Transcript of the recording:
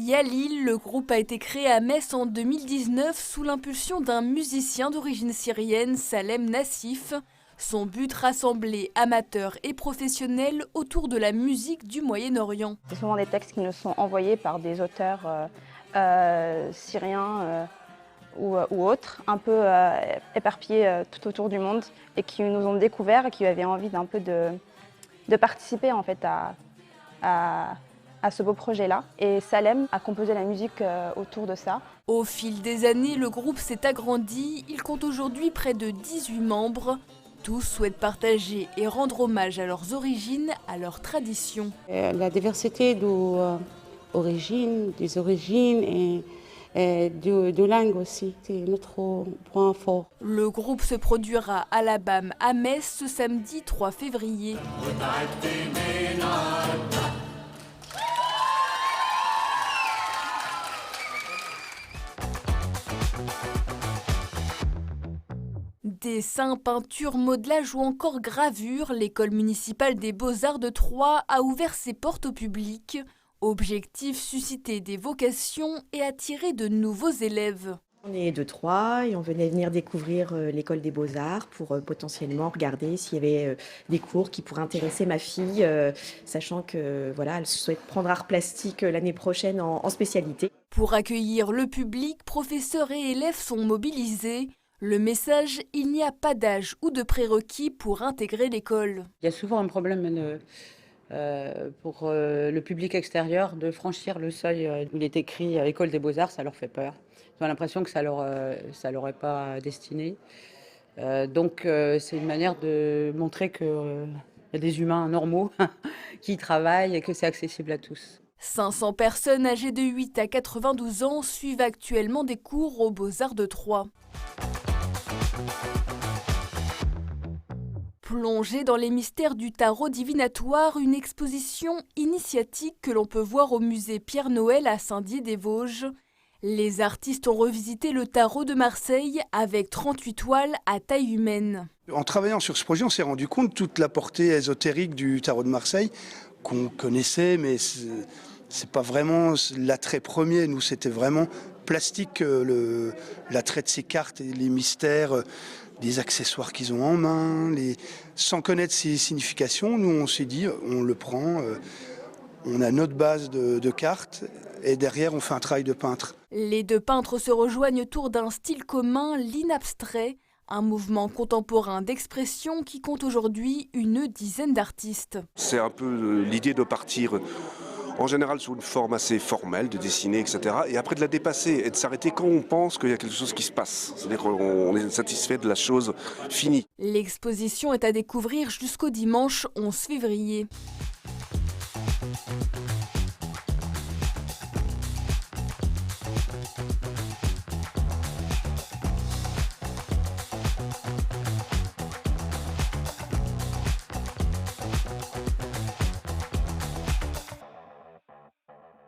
Né à Lille, le groupe a été créé à Metz en 2019 sous l'impulsion d'un musicien d'origine syrienne, Salem Nassif. Son but, rassembler amateurs et professionnels autour de la musique du Moyen-Orient. C'est souvent des textes qui nous sont envoyés par des auteurs syriens ou autres, un peu éparpillés tout autour du monde et qui nous ont découvert et qui avaient envie d'un peu de participer en fait à ce beau projet-là. Et Salem a composé la musique autour de ça. Au fil des années, le groupe s'est agrandi. Il compte aujourd'hui près de 18 membres. Tous souhaitent partager et rendre hommage à leurs origines, à leurs traditions. La diversité des origines et de langues aussi, c'est notre point fort. Le groupe se produira à la BAM à Metz ce samedi 3 février. Dessins, peintures, modelage ou encore gravure, l'école municipale des Beaux-Arts de Troyes a ouvert ses portes au public. Objectif, susciter des vocations et attirer de nouveaux élèves. On est de Troyes et on venait venir découvrir l'école des Beaux-Arts pour potentiellement regarder s'il y avait des cours qui pourraient intéresser ma fille, sachant que voilà, elle souhaite prendre art plastique l'année prochaine en spécialité. Pour accueillir le public, professeurs et élèves sont mobilisés. Le message, il n'y a pas d'âge ou de prérequis pour intégrer l'école. Il y a souvent un problème pour le public extérieur de franchir le seuil où il est écrit École des Beaux-Arts, ça leur fait peur. Ils ont l'impression que ça leur est pas destiné. Donc c'est une manière de montrer qu'il y a des humains normaux qui travaillent et que c'est accessible à tous. 500 personnes âgées de 8 à 92 ans suivent actuellement des cours aux Beaux-Arts de Troyes. Plongée dans les mystères du tarot divinatoire, une exposition initiatique que l'on peut voir au musée Pierre-Noël à Saint-Dié-des-Vosges. Les artistes ont revisité le tarot de Marseille avec 38 toiles à taille humaine. En travaillant sur ce projet, on s'est rendu compte de toute la portée ésotérique du tarot de Marseille qu'on connaissait, mais c'est pas vraiment l'attrait premier. Nous, c'était vraiment plastique, l'attrait de ces cartes et les mystères, des accessoires qu'ils ont en main, sans connaître ses significations. Nous, on s'est dit, on le prend, on a notre base de cartes et derrière, on fait un travail de peintre. Les deux peintres se rejoignent autour d'un style commun, l'inabstrait, un mouvement contemporain d'expression qui compte aujourd'hui une dizaine d'artistes. C'est un peu l'idée de partir en général sur une forme assez formelle, de dessiner, etc. Et après de la dépasser et de s'arrêter quand on pense qu'il y a quelque chose qui se passe. C'est-à-dire qu'on est satisfait de la chose finie. L'exposition est à découvrir jusqu'au dimanche 11 février.